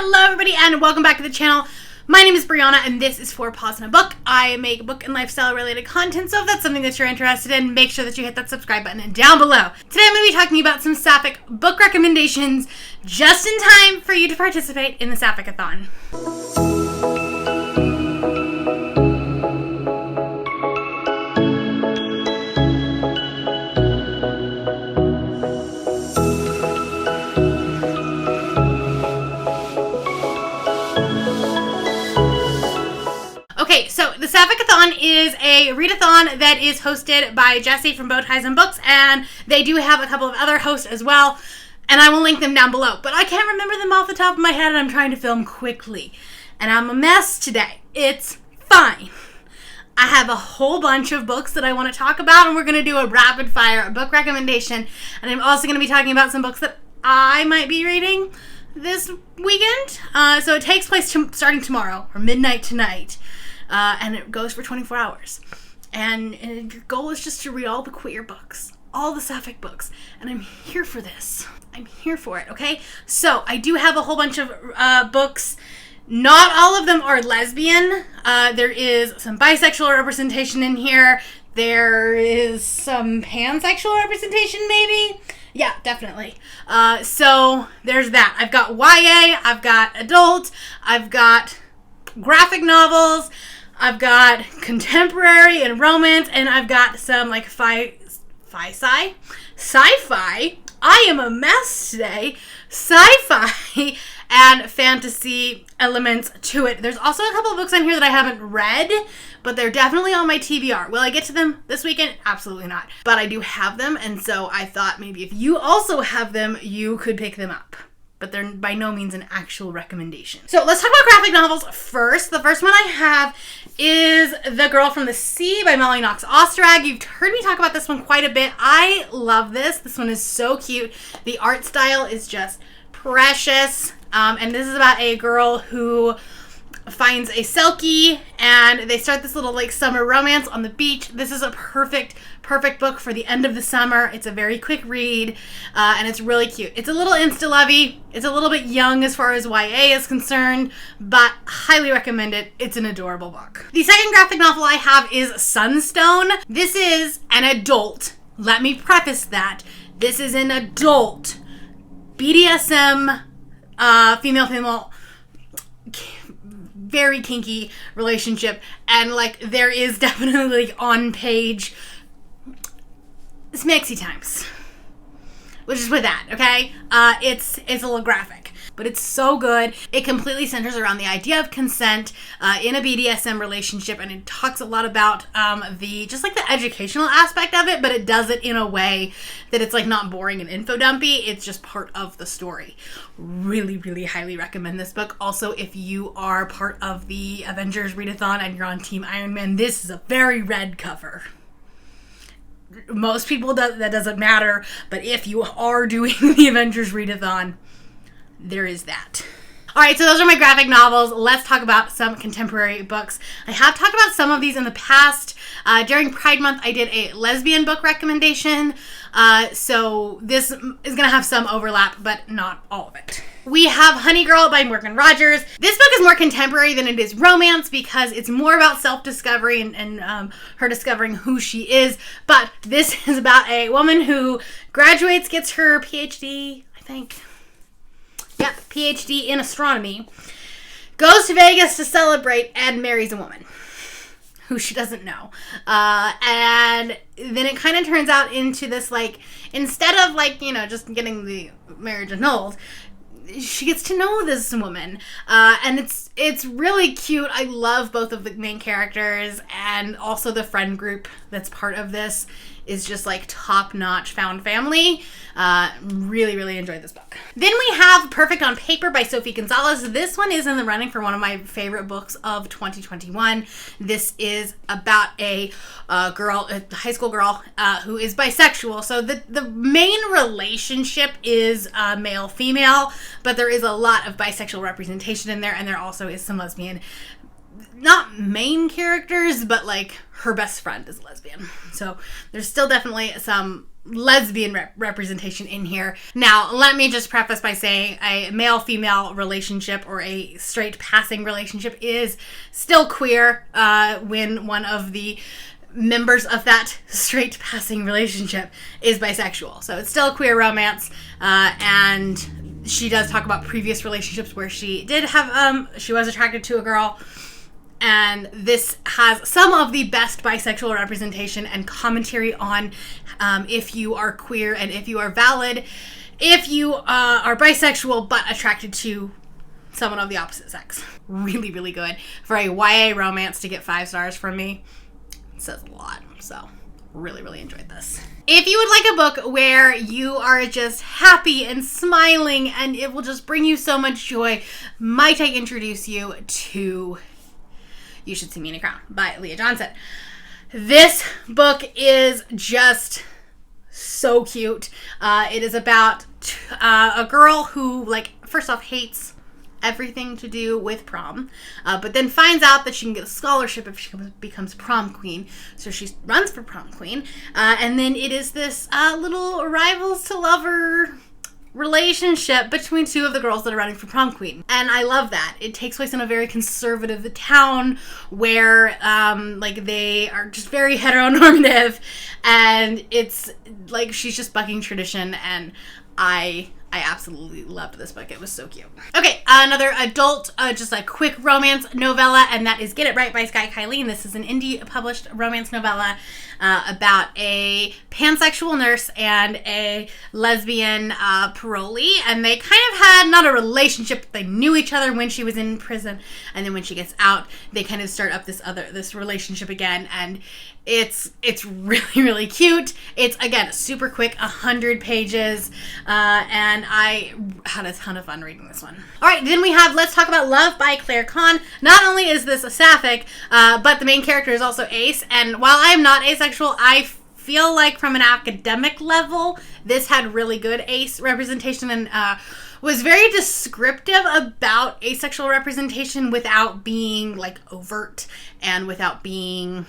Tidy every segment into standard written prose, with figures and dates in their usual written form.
Hello everybody and welcome back to the channel. My name is Brianna and this is For Pause in a Book. I make book and lifestyle related content, so if that's something that you're interested in, make sure that you hit that subscribe button down below. Today I'm going to be talking about some Sapphic book recommendations just in time for you to participate in the Sapphicathon. Okay, so the Sapphicathon is a readathon that is hosted by Jesse from Bowties and Books, and they do have a couple of other hosts as well, and I will link them down below. But I can't remember them off the top of my head, and I'm trying to film quickly. And I'm a mess today. It's fine. I have a whole bunch of books that I want to talk about, and we're going to do a rapid fire book recommendation. And I'm also going to be talking about some books that I might be reading this weekend. So it takes place starting tomorrow, or midnight tonight. And it goes for 24 hours. And your goal is just to read all the queer books, all the Sapphic books. And I'm here for this. I'm here for it, okay? So I do have a whole bunch of books. Not all of them are lesbian. There is some bisexual representation in here. There is some pansexual representation, maybe? Yeah, definitely. So there's that. I've got YA, I've got adult, I've got graphic novels, I've got contemporary and romance, and I've got some like sci-fi. I am a mess today. Sci-fi and fantasy elements to it. There's also a couple of books on here that I haven't read, but they're definitely on my TBR. Will I get to them this weekend? Absolutely not. But I do have them, and so I thought maybe if you also have them, you could pick them up. But they're by no means an actual recommendation. So let's talk about graphic novels first. The first one I have is The Girl from the Sea by Molly Knox Osterhag. You've heard me talk about this one quite a bit. I love this. This one is so cute. The art style is just precious. And this is about a girl who finds a selkie and they start this little like summer romance on the beach. This is a perfect book for the end of the summer. It's a very quick read, and it's really cute. It's a little insta-lovey. It's a little bit young as far as YA is concerned, but highly recommend it. It's an adorable book. The second graphic novel I have is Sunstone. This is an adult. Let me preface that. This is an adult BDSM, female, very kinky relationship, and like there is definitely on page smexy times. We'll just put that, okay? It's a little graphic, but it's so good. It completely centers around the idea of consent in a BDSM relationship, and it talks a lot about just like the educational aspect of it, but it does it in a way that it's like not boring and info dumpy. It's just part of the story. Really, really highly recommend this book. Also, if you are part of the Avengers Readathon and you're on Team Iron Man, this is a very red cover. Most people, that doesn't matter, but if you are doing the Avengers Readathon, there is that. Alright, so those are my graphic novels. Let's talk about some contemporary books. I have talked about some of these in the past. During Pride Month, I did a lesbian book recommendation, so this is going to have some overlap, but not all of it. We have Honey Girl by Morgan Rogers. This book is more contemporary than it is romance because it's more about self-discovery and her discovering who she is. But this is about a woman who graduates, gets her PhD, I think. Yep, PhD in astronomy. Goes to Vegas to celebrate and marries a woman who she doesn't know. And then it kind of turns out into this, like, instead of, like, you know, just getting the marriage annulled, she gets to know this woman, and it's really cute. I love both of the main characters, and also the friend group that's part of this is just like top-notch found family. Really, really enjoyed this book. Then we have Perfect on Paper by Sophie Gonzalez. This one is in the running for one of my favorite books of 2021. This is about a high school girl who is bisexual. So the main relationship is male-female, but there is a lot of bisexual representation in there, and there also is some lesbian, not main characters, but like her best friend is lesbian. So there's still definitely some lesbian representation in here. Now, let me just preface by saying a male-female relationship or a straight passing relationship is still queer when one of the members of that straight passing relationship is bisexual. So it's still a queer romance, and she does talk about previous relationships where she did have, she was attracted to a girl, and this has some of the best bisexual representation and commentary on if you are queer and if you are valid, if you are bisexual but attracted to someone of the opposite sex. Really, really good. For a YA romance to get 5 stars from me, it says a lot. So, really, really enjoyed this. If you would like a book where you are just happy and smiling and it will just bring you so much joy, might I introduce you to You Should See Me in a Crown by Leah Johnson. This book is just so cute. It is about a girl who, like, first off hates everything to do with prom, but then finds out that she can get a scholarship if she becomes prom queen. So she runs for prom queen, and then it is this little rivals to lover relationship between 2 of the girls that are running for prom queen. And I love that. It takes place in a very conservative town where like they are just very heteronormative, and it's like she's just bucking tradition, and I absolutely loved this book. It was so cute. Okay, another adult, just a quick romance novella, and that is Get It Right by Sky Kylene. This is an indie published romance novella about a pansexual nurse and a lesbian parolee, and they kind of had not a relationship. They knew each other when she was in prison, and then when she gets out, they kind of start up this relationship again, and it's really, really cute. It's, again, super quick, 100 pages, and I had a ton of fun reading this one. All right, then we have Let's Talk About Love by Claire Kahn. Not only is this a sapphic, but the main character is also ace, and while I am not asexual, I feel like from an academic level, this had really good ace representation and was very descriptive about asexual representation without being, like, overt and without being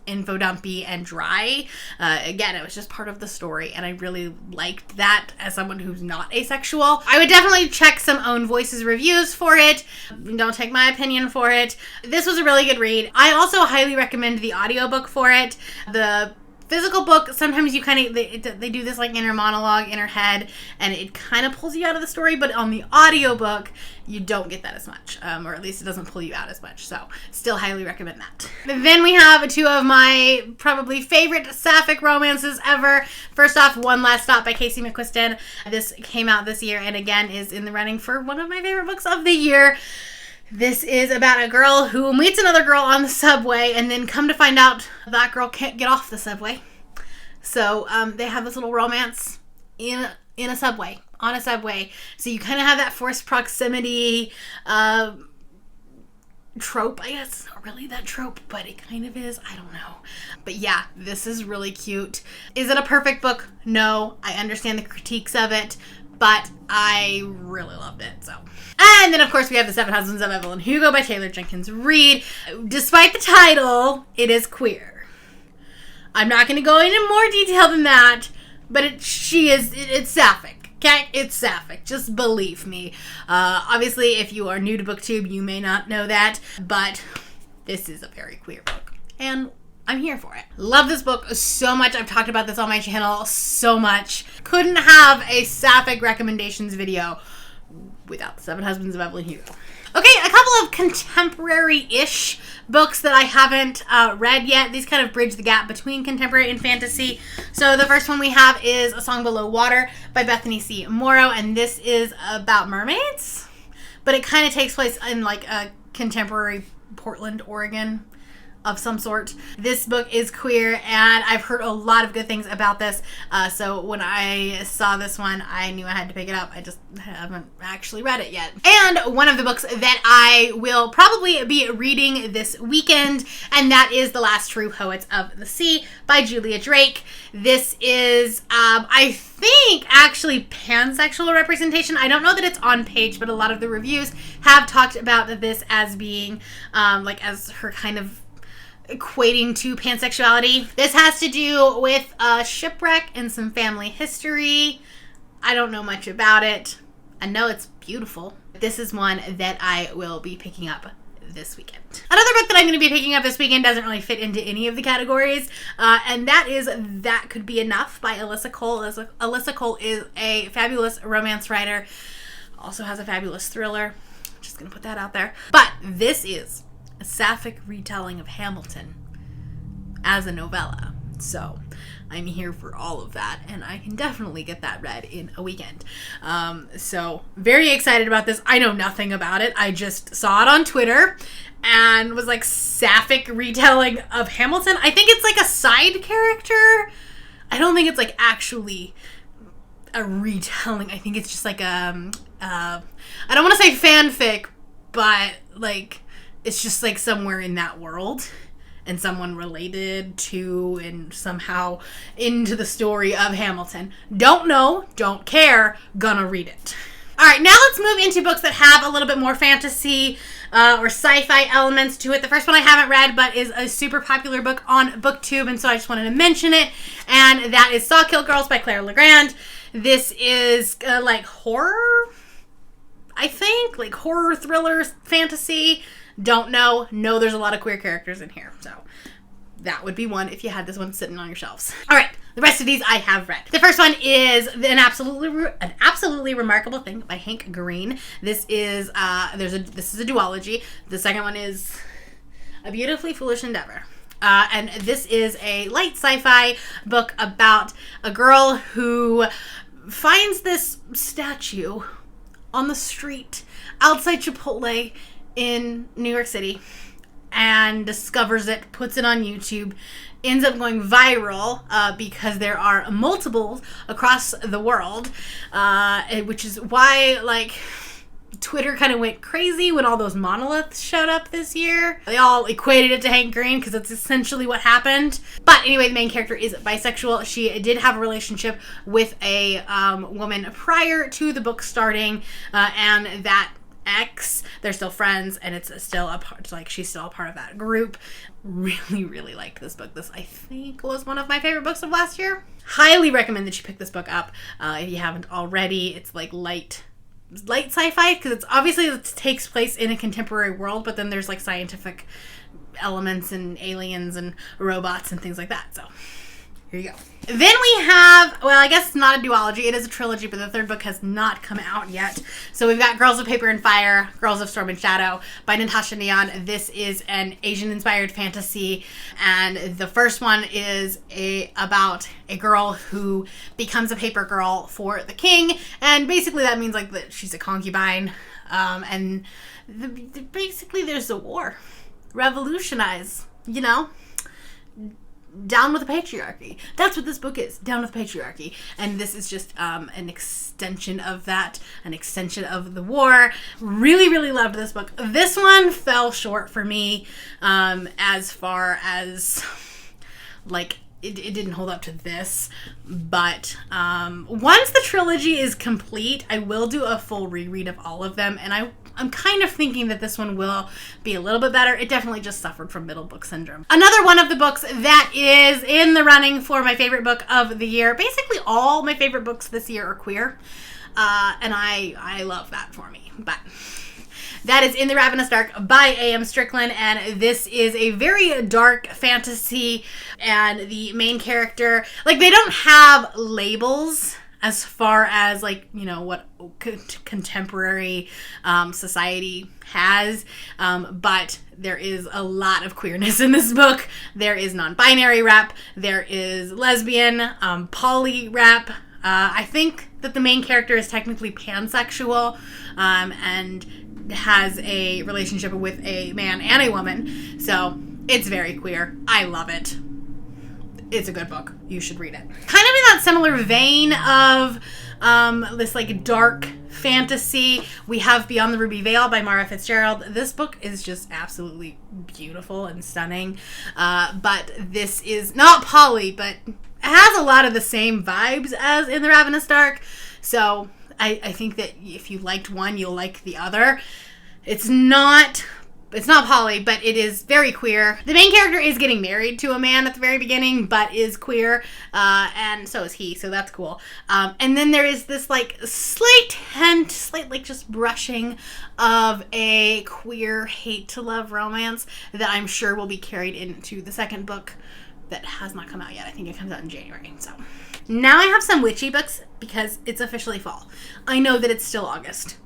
info dumpy and dry. Again, it was just part of the story, and I really liked that as someone who's not asexual. I would definitely check some Own Voices reviews for it. Don't take my opinion for it. This was a really good read. I also highly recommend the audiobook for it. The physical book, sometimes you kind of, they do this like inner monologue, inner head, and it kind of pulls you out of the story, but on the audiobook, you don't get that as much, or at least it doesn't pull you out as much, so still highly recommend that. Then we have 2 of my probably favorite sapphic romances ever. First off, One Last Stop by Casey McQuiston. This came out this year, and again is in the running for one of my favorite books of the year. This is about a girl who meets another girl on the subway, and then come to find out that girl can't get off the subway. So they have this little romance in a subway, on a subway. So you kind of have that forced proximity trope. I guess it's not really that trope, but it kind of is. I don't know. But yeah, this is really cute. Is it a perfect book? No. I understand the critiques of it, but I really loved it, so. And then, of course, we have The 7 Husbands of Evelyn Hugo by Taylor Jenkins Reid. Despite the title, it is queer. I'm not going to go into more detail than that, but it's sapphic, okay? It's sapphic. Just believe me. Obviously, if you are new to BookTube, you may not know that, but this is a very queer book, and I'm here for it. Love this book so much. I've talked about this on my channel so much. Couldn't have a Sapphic Recommendations video without The 7 Husbands of Evelyn Hugo. Okay, a couple of contemporary-ish books that I haven't read yet. These kind of bridge the gap between contemporary and fantasy. So the first one we have is A Song Below Water by Bethany C. Morrow, and this is about mermaids, but it kind of takes place in like a contemporary Portland, Oregon of some sort. This book is queer, and I've heard a lot of good things about this, so when I saw this one, I knew I had to pick it up. I just haven't actually read it yet. And one of the books that I will probably be reading this weekend, and that is The Last True Poets of the Sea by Julia Drake. This is, I think, actually pansexual representation. I don't know that it's on page, but a lot of the reviews have talked about this as being, like, as her kind of equating to pansexuality. This has to do with a shipwreck and some family history. I don't know much about it. I know it's beautiful. This is one that I will be picking up this weekend. Another book that I'm going to be picking up this weekend doesn't really fit into any of the categories, and that is That Could Be Enough by Alyssa Cole. Alyssa Cole is a fabulous romance writer, also has a fabulous thriller. Just going to put that out there. But this is a Sapphic retelling of Hamilton as a novella. So I'm here for all of that, and I can definitely get that read in a weekend. So very excited about this. I know nothing about it. I just saw it on Twitter and was like, Sapphic retelling of Hamilton. I think it's like a side character. I don't think it's like actually a retelling. I think it's just like I don't want to say fanfic, but like it's just like somewhere in that world and someone related to and somehow into the story of Hamilton. Don't know, don't care, gonna read it. All right, now let's move into books that have a little bit more fantasy or sci-fi elements to it. The first one I haven't read, but is a super popular book on BookTube, and so I just wanted to mention it, and that is Sawkill Girls by Claire Legrand. This is like horror, I think, like horror, thriller, fantasy. Don't know. No, there's a lot of queer characters in here, so that would be one if you had this one sitting on your shelves. All right, the rest of these I have read. The first one is an absolutely remarkable thing by Hank Green. This is this is a duology. The second one is A Beautifully Foolish Endeavor. And this is a light sci-fi book about a girl who finds this statue on the street outside Chipotle in New York City and discovers it, puts it on YouTube, ends up going viral because there are multiples across the world, which is why like Twitter kind of went crazy when all those monoliths showed up this year. They all equated it to Hank Green because that's essentially what happened. But anyway, the main character is bisexual. She did have a relationship with a woman prior to the book starting, and that ex, they're still friends, and it's still a part, like she's still a part of that group. Really liked this book. This I think was one of my favorite books of last year. Highly recommend that you pick this book up if you haven't already. It's like light sci-fi because it's obviously it takes place in a contemporary world, but then there's like scientific elements and aliens and robots and things like that. So here you go. Then we have, well, I guess it's not a duology. It is a trilogy, but the third book has not come out yet. So we've got Girls of Paper and Fire, Girls of Storm and Shadow by Natasha Neon. This is an Asian-inspired fantasy, and the first one is about a girl who becomes a paper girl for the king, and basically that means like that she's a concubine, and basically there's a war. Revolutionize, you know? Down with the patriarchy. That's what this book is. Down with the patriarchy. And this is just an extension of that. An extension of the war. Really loved this book. This one fell short for me as far as like it didn't hold up to this. But once the trilogy is complete, I will do a full reread of all of them. And I'm kind of thinking that this one will be a little bit better. It definitely just suffered from middle book syndrome. Another one of the books that is in the running for my favorite book of the year. Basically all my favorite books this year are queer. And I love that for me. But that is In the Ravenous Dark by A.M. Strickland. And this is a very dark fantasy. And the main character, like they don't have labels as far as like, you know, what contemporary society has, but there is a lot of queerness in this book. There is non-binary rep, there is lesbian, poly rep. I think that the main character is technically pansexual, and has a relationship with a man and a woman, so it's very queer. I love it. It's a good book. You should read it. Kind of in that similar vein of this like dark fantasy, we have Beyond the Ruby Veil by Mara Fitzgerald. This book is just absolutely beautiful and stunning. But this is not poly, but it has a lot of the same vibes as In the Ravenous Dark. So I think that if you liked one, you'll like the other. It's not It's not poly, but it is very queer. The main character is getting married to a man at the very beginning, but is queer, and so is he, so that's cool. And then there is this like slight like just brushing of a queer hate to love romance that I'm sure will be carried into the second book that has not come out yet. I think it comes out in January. So now I have some witchy books because it's officially fall. I know that it's still August.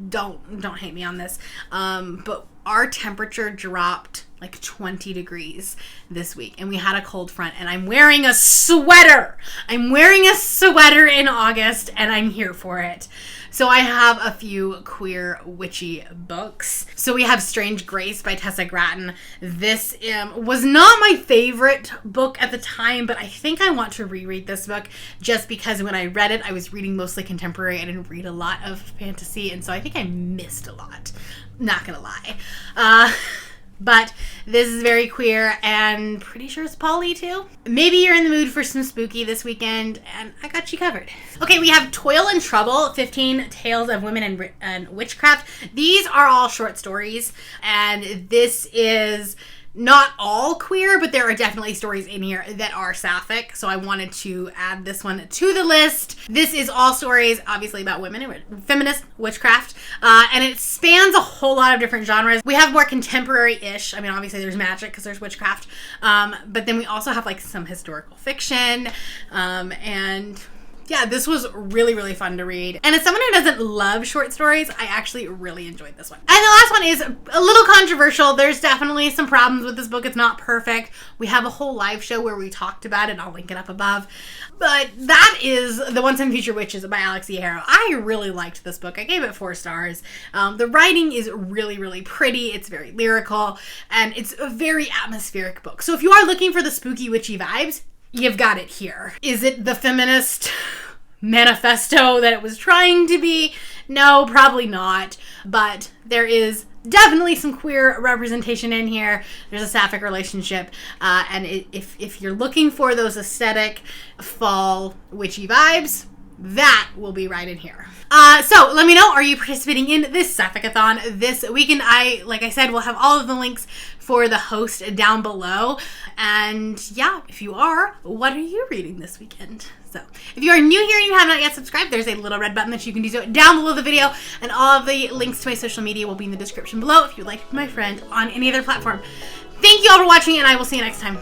Don't hate me on this. But our temperature dropped like 20 degrees this week, and we had a cold front, and I'm wearing a sweater. I'm wearing a sweater in August, and I'm here for it. So I have a few queer witchy books. So we have Strange Grace by Tessa Gratton. This was not my favorite book at the time, but I think I want to reread this book just because when I read it, I was reading mostly contemporary. I didn't read a lot of fantasy, and so I think I missed a lot. Not gonna lie. But this is very queer and pretty sure it's poly too. Maybe you're in the mood for some spooky this weekend, and I got you covered. Okay, we have Toil and Trouble, 15 Tales of Women and Witchcraft. These are all short stories, and this is not all queer, but there are definitely stories in here that are sapphic, so I wanted to add this one to the list. This is all stories, obviously, about women and feminist witchcraft, and it spans a whole lot of different genres. We have more contemporary-ish. I mean, obviously, there's magic because there's witchcraft, but then we also have, like, some historical fiction, and yeah, this was really, really fun to read. And as someone who doesn't love short stories, I actually really enjoyed this one. And the last one is a little controversial. There's definitely some problems with this book. It's not perfect. We have a whole live show where we talked about it. I'll link it up above. But that is The Once and Future Witches by Alex E. Harrow. I really liked this book. I gave it 4 stars. The writing is really, really pretty. It's very lyrical. And it's a very atmospheric book. So if you are looking for the spooky, witchy vibes, you've got it here. Is it the feminist manifesto that it was trying to be? No, probably not. But there is definitely some queer representation in here. There's a sapphic relationship. And if you're looking for those aesthetic fall witchy vibes, that will be right in here. So let me know, are you participating in this Sapphicathon this weekend? Like I said, we'll have all of the links for the host down below. And yeah, if you are, what are you reading this weekend? So if you are new here and you have not yet subscribed, there's a little red button that you can do so down below the video. And all of the links to my social media will be in the description below if you'd like to be my friend on any other platform. Thank you all for watching, and I will see you next time.